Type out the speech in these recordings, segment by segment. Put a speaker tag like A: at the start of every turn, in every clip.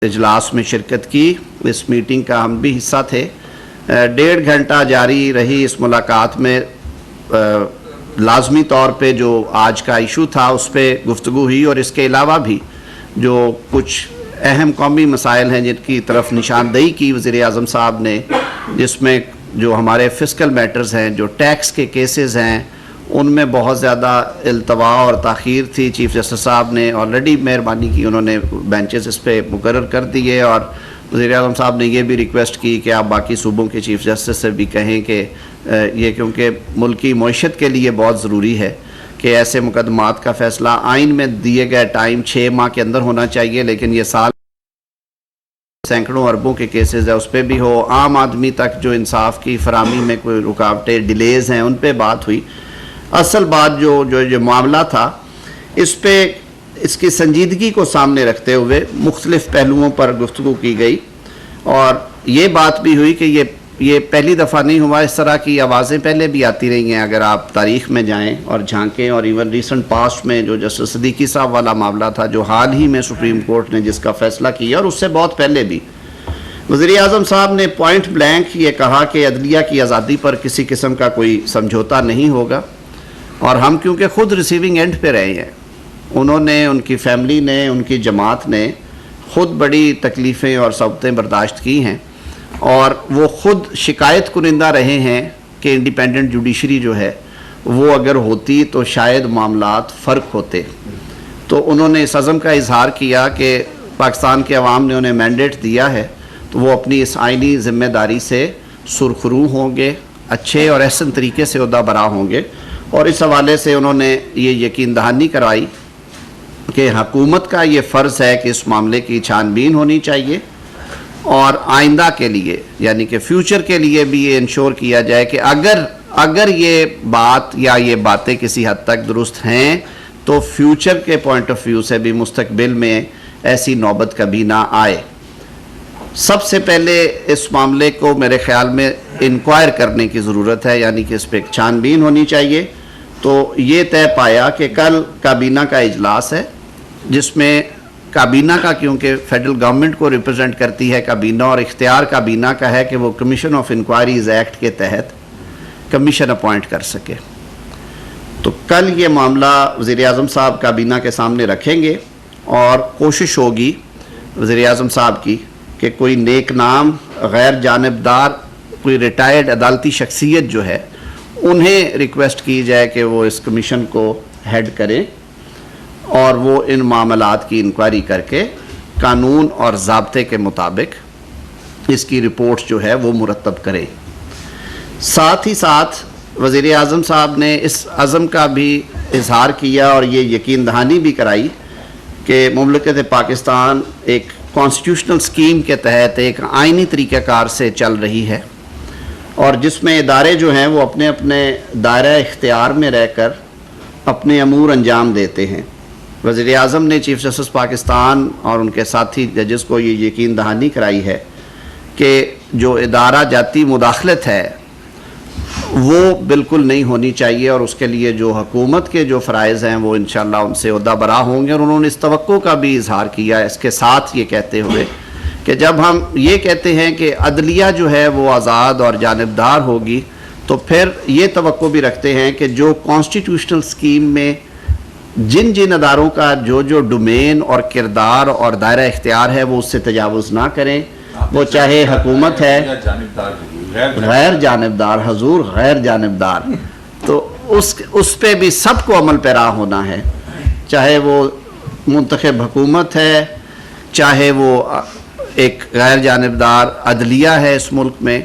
A: اجلاس میں شرکت کی. اس میٹنگ کا ہم بھی حصہ تھے. 1.5 گھنٹہ جاری رہی اس ملاقات میں لازمی طور پہ جو آج کا ایشو تھا اس پہ گفتگو ہوئی، اور اس کے علاوہ بھی جو کچھ اہم قومی مسائل ہیں جن کی طرف نشاندہی کی وزیر اعظم صاحب نے، جس میں جو ہمارے فسکل میٹرز ہیں، جو ٹیکس کے کیسز ہیں، ان میں بہت زیادہ التوا اور تاخیر تھی. چیف جسٹس صاحب نے آلریڈی مہربانی کی، انہوں نے بینچز اس پہ مقرر کر دیے، اور وزیر اعظم صاحب نے یہ بھی ریکویسٹ کی کہ آپ باقی صوبوں کے چیف جسٹس سے بھی کہیں کہ یہ کیونکہ ملکی معیشت کے لیے بہت ضروری ہے کہ ایسے مقدمات کا فیصلہ آئین میں دیے گئے ٹائم 6 ماہ کے اندر ہونا چاہیے، لیکن یہ سال سینکڑوں اربوں کے کیسز ہے اس پہ بھی ہو. عام آدمی تک جو انصاف کی فراہمی میں کوئی رکاوٹیں ڈیلیز ہیں ان پہ بات ہوئی. اصل بات جو معاملہ تھا اس پہ اس کی سنجیدگی کو سامنے رکھتے ہوئے مختلف پہلوؤں پر گفتگو کی گئی، اور یہ بات بھی ہوئی کہ یہ پہلی دفعہ نہیں ہوا. اس طرح کی آوازیں پہلے بھی آتی رہی ہیں. اگر آپ تاریخ میں جائیں اور جھانکیں، اور ایون ریسنٹ پاسٹ میں جو جسٹس صدیقی صاحب والا معاملہ تھا جو حال ہی میں سپریم کورٹ نے جس کا فیصلہ کیا، اور اس سے بہت پہلے بھی وزیر اعظم صاحب نے پوائنٹ بلینک یہ کہا کہ عدلیہ کی آزادی پر کسی قسم کا کوئی سمجھوتا نہیں ہوگا. اور ہم کیونکہ خود ریسیونگ اینڈ پہ رہے ہیں، انہوں نے، ان کی فیملی نے، ان کی جماعت نے خود بڑی تکلیفیں اور صعوبتیں برداشت کی ہیں، اور وہ خود شکایت کنندہ رہے ہیں کہ انڈیپینڈنٹ جوڈیشری جو ہے وہ اگر ہوتی تو شاید معاملات فرق ہوتے. تو انہوں نے اس عزم کا اظہار کیا کہ پاکستان کے عوام نے انہیں مینڈیٹ دیا ہے تو وہ اپنی اس آئینی ذمہ داری سے سرخرو ہوں گے، اچھے اور احسن طریقے سے عہدہ برا ہوں گے. اور اس حوالے سے انہوں نے یہ یقین دہانی کرائی کہ حکومت کا یہ فرض ہے کہ اس معاملے کی چھان بین ہونی چاہیے، اور آئندہ کے لیے یعنی کہ فیوچر کے لیے بھی یہ انشور کیا جائے کہ اگر یہ بات یا یہ باتیں کسی حد تک درست ہیں تو فیوچر کے پوائنٹ آف ویو سے بھی مستقبل میں ایسی نوبت کبھی نہ آئے. سب سے پہلے اس معاملے کو میرے خیال میں انکوائر کرنے کی ضرورت ہے، یعنی کہ اس پہ ایک چھان بین ہونی چاہیے. تو یہ طے پایا کہ کل کابینہ کا اجلاس ہے، جس میں کابینہ کا، کیونکہ فیڈرل گورنمنٹ کو ریپرزینٹ کرتی ہے کابینہ، اور اختیار کابینہ کا ہے کہ وہ کمیشن آف انکوائریز ایکٹ کے تحت کمیشن اپوائنٹ کر سکے. تو کل یہ معاملہ وزیر اعظم صاحب کابینہ کے سامنے رکھیں گے، اور کوشش ہوگی وزیر اعظم صاحب کی کہ کوئی نیک نام، غیر جانبدار، کوئی ریٹائرڈ عدالتی شخصیت جو ہے انہیں ریکویسٹ کی جائے کہ وہ اس کمیشن کو ہیڈ کریں، اور وہ ان معاملات کی انکوائری کر کے قانون اور ضابطے کے مطابق اس کی رپورٹ جو ہے وہ مرتب کریں. ساتھ ہی ساتھ وزیر اعظم صاحب نے اس عزم کا بھی اظہار کیا اور یہ یقین دہانی بھی کرائی کہ مملکت پاکستان ایک کانسٹیٹیوشنل سکیم کے تحت ایک آئینی طریقہ کار سے چل رہی ہے، اور جس میں ادارے جو ہیں وہ اپنے اپنے دائرہ اختیار میں رہ کر اپنے امور انجام دیتے ہیں. وزیر اعظم نے چیف جسٹس پاکستان اور ان کے ساتھی ججز کو یہ یقین دہانی کرائی ہے کہ جو ادارہ جاتی مداخلت ہے وہ بالکل نہیں ہونی چاہیے، اور اس کے لیے جو حکومت کے جو فرائض ہیں وہ انشاءاللہ ان سے عہدہ برا ہوں گے. اور انہوں نے اس توقع کا بھی اظہار کیا اس کے ساتھ یہ کہتے ہوئے کہ جب ہم یہ کہتے ہیں کہ عدلیہ جو ہے وہ آزاد اور جانبدار ہوگی، تو پھر یہ توقع بھی رکھتے ہیں کہ جو کانسٹیٹیوشنل سکیم میں جن اداروں کا جو ڈومین اور کردار اور دائرہ اختیار ہے وہ اس سے تجاوز نہ کریں. وہ چاہے حکومت ہے، غیر جانبدار، حضور غیر جانبدار، تو اس پہ بھی سب کو عمل پیرا ہونا ہے، چاہے وہ منتخب حکومت ہے، چاہے وہ ایک غیر جانبدار عدلیہ ہے اس ملک میں،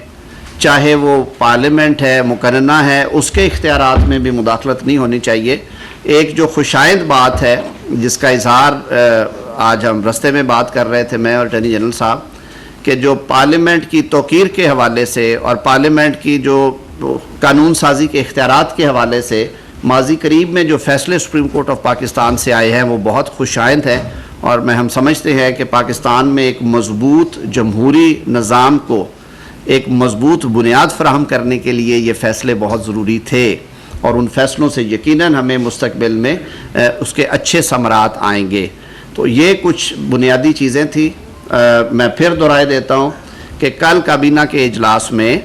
A: چاہے وہ پارلیمنٹ ہے، مقننہ ہے، اس کے اختیارات میں بھی مداخلت نہیں ہونی چاہیے. ایک جو خوشائند بات ہے جس کا اظہار آج ہم رستے میں بات کر رہے تھے میں اور اٹارنی جنرل صاحب، کہ جو پارلیمنٹ کی توقیر کے حوالے سے اور پارلیمنٹ کی جو قانون سازی کے اختیارات کے حوالے سے ماضی قریب میں جو فیصلے سپریم کورٹ آف پاکستان سے آئے ہیں وہ بہت خوشائند ہیں، اور ہم سمجھتے ہیں کہ پاکستان میں ایک مضبوط جمہوری نظام کو ایک مضبوط بنیاد فراہم کرنے کے لیے یہ فیصلے بہت ضروری تھے، اور ان فیصلوں سے یقیناً ہمیں مستقبل میں اس کے اچھے ثمرات آئیں گے. تو یہ کچھ بنیادی چیزیں تھیں میں پھر دہرائے دیتا ہوں کہ کل کابینہ کے اجلاس میں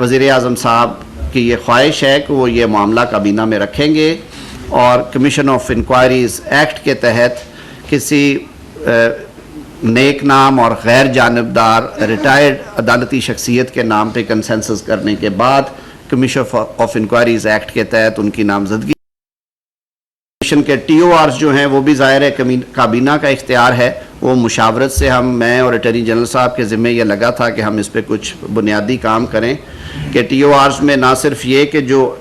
A: وزیر اعظم صاحب کی یہ خواہش ہے کہ وہ یہ معاملہ کابینہ میں رکھیں گے اور کمیشن آف انکوائریز ایکٹ کے تحت کسی نیک نام اور غیر جانبدار ریٹائرڈ عدالتی شخصیت کے نام پہ کنسنسس کرنے کے بعد کمیشن آف انکوائریز ایکٹ کے تحت ان کی نامزدگی کمیشن کے ٹی او آرز جو ہیں وہ بھی ظاہر ہے کابینہ کا اختیار ہے. وہ مشاورت سے میں اور اٹارنی جنرل صاحب کے ذمہ یہ لگا تھا کہ ہم اس پہ کچھ بنیادی کام کریں کہ ٹی او آرز میں نہ صرف یہ کہ جو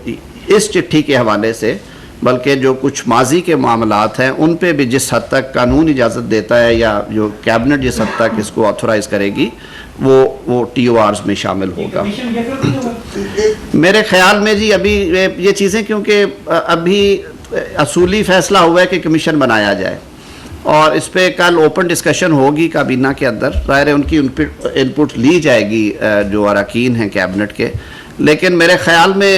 A: اس چٹھی کے حوالے سے بلکہ جو کچھ ماضی کے معاملات ہیں ان پہ بھی جس حد تک قانون اجازت دیتا ہے یا جو کیبنٹ جس حد تک اس کو آتھورائز کرے گی وہ ٹی او آرز میں شامل ہوگا. میرے خیال میں جی ابھی یہ چیزیں کیونکہ ابھی اصولی فیصلہ ہوا ہے کہ کمیشن بنایا جائے اور اس پہ کل اوپن ڈسکشن ہوگی کابینہ کے اندر. ظاہر ہے ان کی انپٹ لی جائے گی جو اراکین ہیں کیبنٹ کے. لیکن میرے خیال میں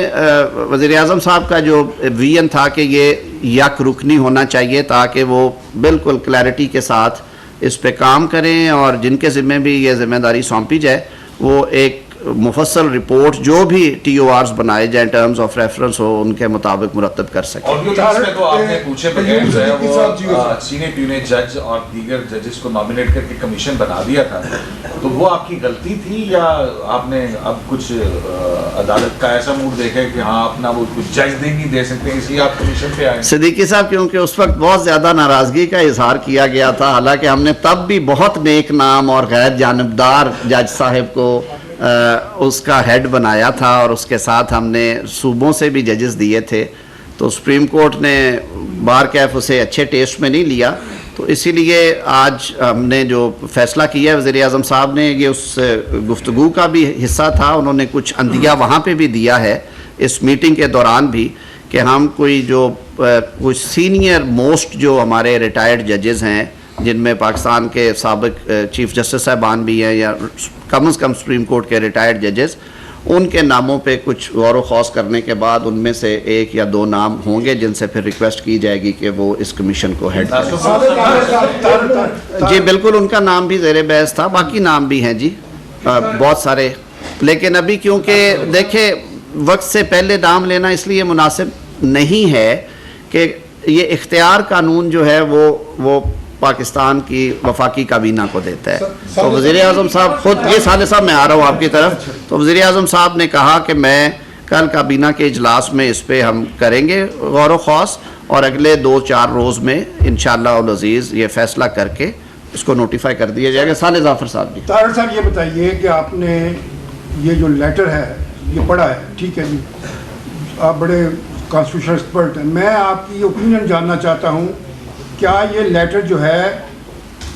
A: وزیر اعظم صاحب کا جو ویژن تھا کہ یہ یک رکنی ہونا چاہیے تاکہ وہ بالکل کلیئرٹی کے ساتھ اس پہ کام کریں اور جن کے ذمہ بھی یہ ذمہ داری سونپی جائے وہ ایک مفصل رپورٹ جو بھی ٹی او آرز بنائے جائیں ٹرمز آف ریفرنس ہو ان کے مطابق مرتب کر سکیں.
B: اور میں تو آپ نے پوچھے بغیر جو ہے وہ سینئر پیونیٹ جج اور دیگر ججز کو نامینیٹ کر کے کمیشن بنا دیا تھا, تو وہ آپ کی غلطی تھی یا آپ نے اب کچھ عدالت کا ایسا موڈ دیکھا کہ ہاں اپنا وہ کچھ جج نہیں دے سکتے اس لیے آپ کمیشن پہ آئے؟
A: صدیقی صاحب کیونکہ اس وقت بہت زیادہ ناراضگی کا اظہار کیا گیا تھا, حالانکہ ہم نے تب بھی بہت نیک نام اور غیر جانبدار جج صاحب کو اس کا ہیڈ بنایا تھا اور اس کے ساتھ ہم نے صوبوں سے بھی ججز دیے تھے, تو سپریم کورٹ نے بار کیف اسے اچھے ٹیسٹ میں نہیں لیا. تو اسی لیے آج ہم نے جو فیصلہ کیا ہے وزیر اعظم صاحب نے یہ اس گفتگو کا بھی حصہ تھا, انہوں نے کچھ عندیہ وہاں پہ بھی دیا ہے اس میٹنگ کے دوران بھی کہ ہم کچھ سینئر موسٹ جو ہمارے ریٹائرڈ ججز ہیں جن میں پاکستان کے سابق چیف جسٹس صاحبان بھی ہیں یا کم از کم سپریم کورٹ کے ریٹائرڈ ججز, ان کے ناموں پہ کچھ غور و خوض کرنے کے بعد ان میں سے ایک یا دو نام ہوں گے جن سے پھر ریکویسٹ کی جائے گی کہ وہ اس کمیشن کو ہیڈ کریں. جی بالکل ان کا نام بھی زیر بحث تھا, باقی نام بھی ہیں جی بہت سارے, لیکن ابھی کیونکہ دیکھیں وقت سے پہلے نام لینا اس لیے مناسب نہیں ہے کہ یہ اختیار قانون جو ہے وہ پاکستان کی وفاقی کابینہ کو دیتا ہے. تو وزیر اعظم صاحب خود یہ صالح صاحب میں آ رہا ہوں آپ کی طرف, تو وزیر اعظم صاحب نے کہا کہ میں کل کابینہ کے اجلاس میں اس پہ ہم کریں گے غور و خوض اور اگلے 2-4 روز میں انشاءاللہ العزیز یہ فیصلہ کر کے اس کو نوٹیفائی کر دیا جائے گا. صالح ظافر صاحب. جی
C: طاہر صاحب یہ بتائیے کہ آپ نے یہ جو لیٹر ہے یہ پڑھا ہے, ٹھیک ہے جی, آپ بڑے کانسٹیٹیوشن ایکسپرٹ ہیں, میں آپ کی اوپینین جاننا چاہتا ہوں کیا یہ لیٹر جو ہے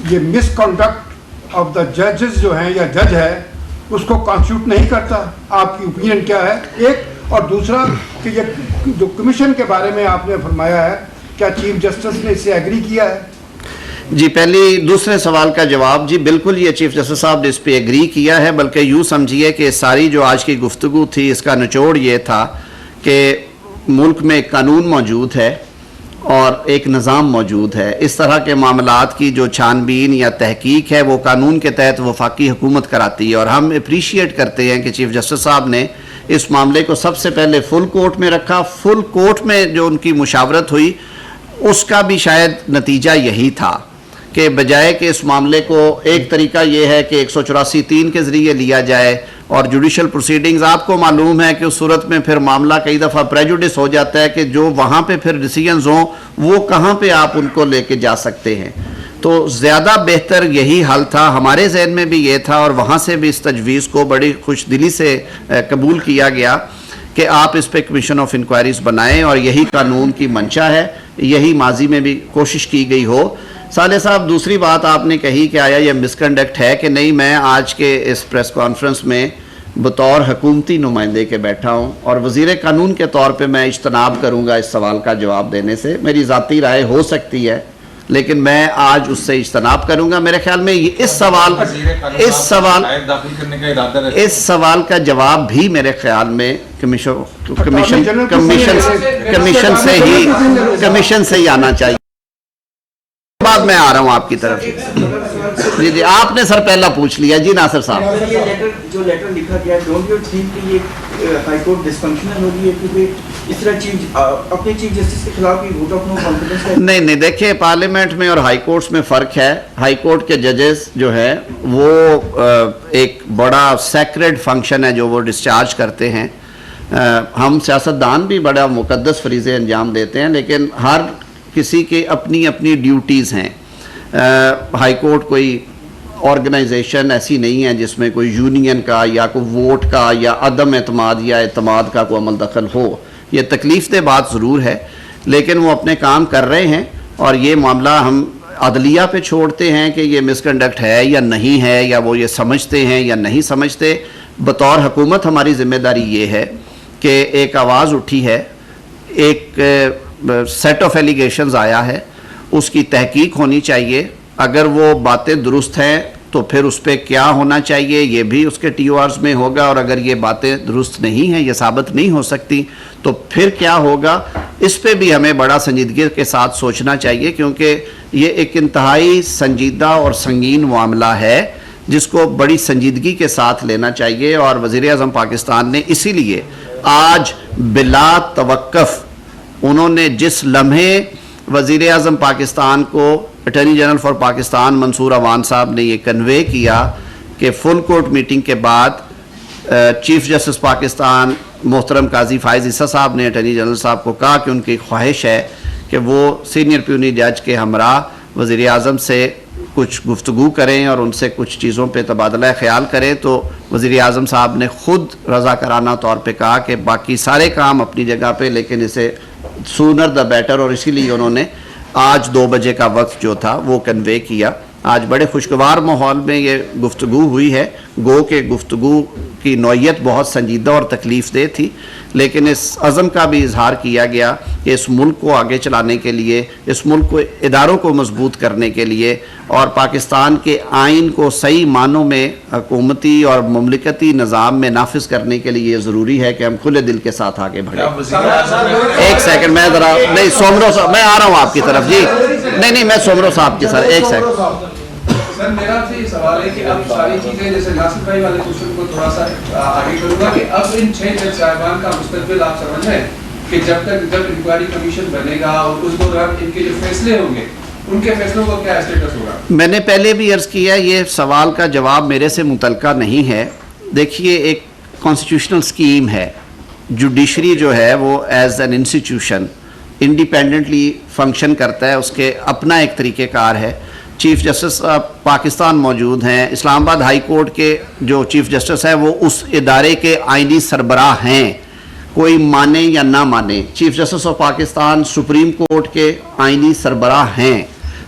C: یہ مس کنڈکٹ آف دا ججز جو ہیں یا جج ہے اس کو کانسٹیٹیوٹ نہیں کرتا؟ آپ کی اوپینین کیا ہے ایک, اور دوسرا کہ یہ جو کمیشن کے بارے میں آپ نے فرمایا ہے کیا چیف جسٹس نے اس سے ایگری کیا ہے؟
A: جی پہلی دوسرے سوال کا جواب, جی بالکل یہ چیف جسٹس صاحب نے اس پہ ایگری کیا ہے, بلکہ یوں سمجھیے کہ ساری جو آج کی گفتگو تھی اس کا نچوڑ یہ تھا کہ ملک میں ایک قانون موجود ہے اور ایک نظام موجود ہے. اس طرح کے معاملات کی جو چھان بین یا تحقیق ہے وہ قانون کے تحت وفاقی حکومت کراتی ہے, اور ہم اپریشیٹ کرتے ہیں کہ چیف جسٹس صاحب نے اس معاملے کو سب سے پہلے فل کورٹ میں رکھا. فل کورٹ میں جو ان کی مشاورت ہوئی اس کا بھی شاید نتیجہ یہی تھا کہ بجائے کہ اس معاملے کو ایک طریقہ یہ ہے کہ 184(3) کے ذریعے لیا جائے اور جوڈیشل پروسیڈنگز آپ کو معلوم ہے کہ اس صورت میں پھر معاملہ کئی دفعہ پریجوڈس ہو جاتا ہے کہ جو وہاں پہ پھر ڈیسیجنز ہوں وہ کہاں پہ آپ ان کو لے کے جا سکتے ہیں. تو زیادہ بہتر یہی حل تھا, ہمارے ذہن میں بھی یہ تھا اور وہاں سے بھی اس تجویز کو بڑی خوش دلی سے قبول کیا گیا کہ آپ اس پہ کمیشن آف انکوائریز بنائیں, اور یہی قانون کی منشا ہے, یہی ماضی میں بھی کوشش کی گئی ہو. صالح صاحب دوسری بات آپ نے کہی کہ آیا یہ مسکنڈکٹ ہے کہ نہیں, میں آج کے اس پریس کانفرنس میں بطور حکومتی نمائندے کے بیٹھا ہوں اور وزیر قانون کے طور پہ میں اجتناب کروں گا اس سوال کا جواب دینے سے. میری ذاتی رائے ہو سکتی ہے لیکن میں آج اس سے اجتناب کروں گا. میرے خیال میں اس سوال کا جواب بھی میرے خیال میں کمیشن سے ہی آنا چاہیے. صاحب میں آ رہا ہوں آپ کی طرف. جی جی آپ نے سر پہلا پوچھ لیا. جی ناصر صاحب.
D: یہ لیٹر جو لیٹر لکھا گیا ڈونٹ یو تھنک کہ یہ ہائی کورٹ ڈسفنکشنل ہوگی ہے کیونکہ اس طرح اپنے چیف جسٹس کے خلاف بھی ووٹ آف نو کانفیڈنس ہے؟
A: نہیں دیکھیں پارلیمنٹ میں اور ہائی کورٹس میں فرق ہے. ہائی کورٹ کے ججز جو ہے وہ ایک بڑا سیکریڈ فنکشن ہے جو وہ ڈسچارج کرتے ہیں. ہم سیاستدان بھی بڑا مقدس فریضے انجام دیتے ہیں لیکن ہر کسی کے اپنی اپنی ڈیوٹیز ہیں. ہائی کورٹ کوئی آرگنائزیشن ایسی نہیں ہے جس میں کوئی یونین کا یا کوئی ووٹ کا یا عدم اعتماد یا اعتماد کا کوئی عمل دخل ہو. یہ تکلیف دہ بات ضرور ہے لیکن وہ اپنے کام کر رہے ہیں اور یہ معاملہ ہم عدلیہ پہ چھوڑتے ہیں کہ یہ مس کنڈکٹ ہے یا نہیں ہے یا وہ یہ سمجھتے ہیں یا نہیں سمجھتے. بطور حکومت ہماری ذمہ داری یہ ہے کہ ایک آواز اٹھی ہے, ایک سیٹ آف ایلیگیشنز آیا ہے, اس کی تحقیق ہونی چاہیے. اگر وہ باتیں درست ہیں تو پھر اس پہ کیا ہونا چاہیے یہ بھی اس کے ٹی او آرز میں ہوگا, اور اگر یہ باتیں درست نہیں ہیں, یہ ثابت نہیں ہو سکتی تو پھر کیا ہوگا. اس پہ بھی ہمیں بڑا سنجیدگی کے ساتھ سوچنا چاہیے کیونکہ یہ ایک انتہائی سنجیدہ اور سنگین معاملہ ہے جس کو بڑی سنجیدگی کے ساتھ لینا چاہیے. اور وزیر اعظم پاکستان نے اسی لیے آج بلا توقف انہوں نے جس لمحے وزیر اعظم پاکستان کو اٹارنی جنرل فار پاکستان منصور عوان صاحب نے یہ کنوے کیا کہ فل کورٹ میٹنگ کے بعد چیف جسٹس پاکستان محترم قاضی فائز عیسیٰ صاحب نے اٹارنی جنرل صاحب کو کہا کہ ان کی خواہش ہے کہ وہ سینئر پیونی جج کے ہمراہ وزیر اعظم سے کچھ گفتگو کریں اور ان سے کچھ چیزوں پہ تبادلہ خیال کریں, تو وزیر اعظم صاحب نے خود رضاکارانہ طور پہ کہا کہ باقی سارے کام اپنی جگہ پہ لیکن اسے سونر دا بیٹر, اور اسی لیے انہوں نے آج 2 بجے کا وقت جو تھا وہ کنوے کیا. آج بڑے خوشگوار ماحول میں یہ گفتگو ہوئی ہے. گو کہ گفتگو کی نوعیت بہت سنجیدہ اور تکلیف دہ تھی لیکن اس عزم کا بھی اظہار کیا گیا کہ اس ملک کو آگے چلانے کے لیے, اس ملک کو اداروں کو مضبوط کرنے کے لیے اور پاکستان کے آئین کو صحیح معنوں میں حکومتی اور مملکتی نظام میں نافذ کرنے کے لیے یہ ضروری ہے کہ ہم کھلے دل کے ساتھ آگے بڑھیں. ایک سیکنڈ میں ذرا نہیں سومرو صاحب میں آ رہا ہوں آپ کی طرف. جی نہیں میں سومرو صاحب کی سر ایک سیکنڈ.
E: سر میرا آپ سے یہ سوال ہے کہ اب ساری چیزیں جیسے ناصر بھائی والے کوشچن کو تھوڑا سا آگے کروں گا کہ اب ان 6 جج صاحبان کا مستقبل آپ سمجھ رہے ہیں کہ جب انکوائری کمیشن بنے گا اور اس دوران ان کے جو فیصلے ہوں گے ان کے فیصلوں کا کیا اسٹیٹس ہوگا؟ میں نے
A: پہلے بھی عرض کیا یہ سوال کا جواب میرے سے متعلقہ نہیں ہے. دیکھیے ایک کانسٹیٹیوشنل اسکیم ہے, جوڈیشری جو ہے وہ as an institution independently function کرتا ہے, اس کے اپنا ایک طریقہ کار ہے. چیف جسٹس پاکستان موجود ہیں, اسلام آباد ہائی کورٹ کے جو چیف جسٹس ہیں وہ اس ادارے کے آئینی سربراہ ہیں, کوئی مانے یا نہ مانے. Chief justice of Pakistan supreme court کے آئینی سربراہ ہیں,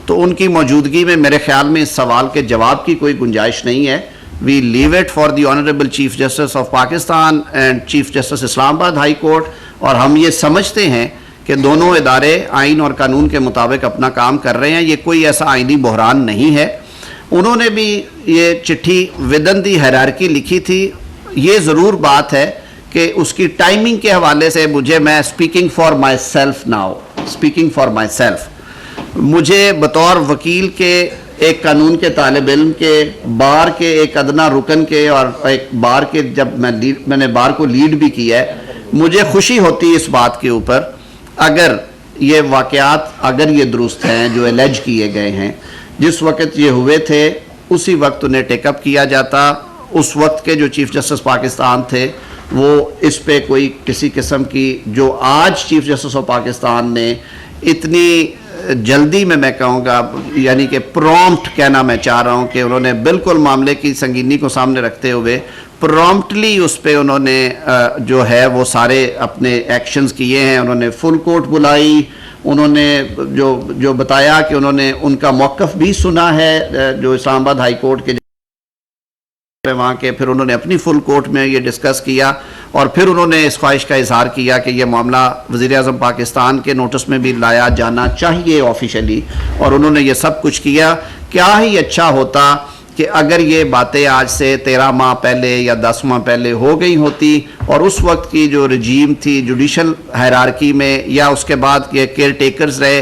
A: تو ان کی موجودگی میں میرے خیال میں اس سوال کے جواب کی کوئی گنجائش نہیں ہے. We leave it for the honourable chief justice of Pakistan and chief justice Islamabad high court, اور ہم یہ سمجھتے ہیں کہ دونوں ادارے آئین اور قانون کے مطابق اپنا کام کر رہے ہیں. یہ کوئی ایسا آئینی بحران نہیں ہے. انہوں نے بھی یہ چٹھی ودن دی ہیرارکی لکھی تھی. یہ ضرور بات ہے کہ اس کی ٹائمنگ کے حوالے سے میں speaking for my self now speaking for my self مجھے بطور وکیل کے ایک قانون کے طالب علم کے بار کے ایک ادنا رکن کے اور ایک بار کے جب میں نے بار کو لیڈ بھی کیا ہے, مجھے خوشی ہوتی اس بات کے اوپر اگر یہ واقعات اگر یہ درست ہیں جو الیج کیے گئے ہیں. جس وقت یہ ہوئے تھے اسی وقت انہیں ٹیک اپ کیا جاتا. اس وقت کے جو چیف جسٹس پاکستان تھے وہ اس پہ کوئی کسی قسم کی جو آج چیف جسٹس آف پاکستان نے اتنی جلدی میں کہوں گا یعنی کہ پرومپٹ کہنا میں چاہ رہا ہوں کہ انہوں نے بالکل معاملے کی سنگینی کو سامنے رکھتے ہوئے پرومپٹلی اس پہ انہوں نے جو ہے وہ سارے اپنے ایکشنز کیے ہیں. انہوں نے فل کورٹ بلائی, انہوں نے جو بتایا کہ انہوں نے ان کا موقف بھی سنا ہے جو اسلام آباد ہائی کورٹ کے وہاں کے, پھر انہوں نے اپنی فل کورٹ میں یہ ڈسکس کیا اور پھر انہوں نے اس خواہش کا اظہار کیا کہ یہ معاملہ وزیر اعظم پاکستان کے نوٹس میں بھی لایا جانا چاہیے آفیشلی, اور انہوں نے یہ سب کچھ کیا. کیا ہی اچھا ہوتا کہ اگر یہ باتیں آج سے 13 ماہ پہلے یا 10 ماہ پہلے ہو گئی ہوتی اور اس وقت کی جو رجیم تھی جوڈیشل ہائرارکی میں یا اس کے بعد کے کیئر ٹیکرز رہے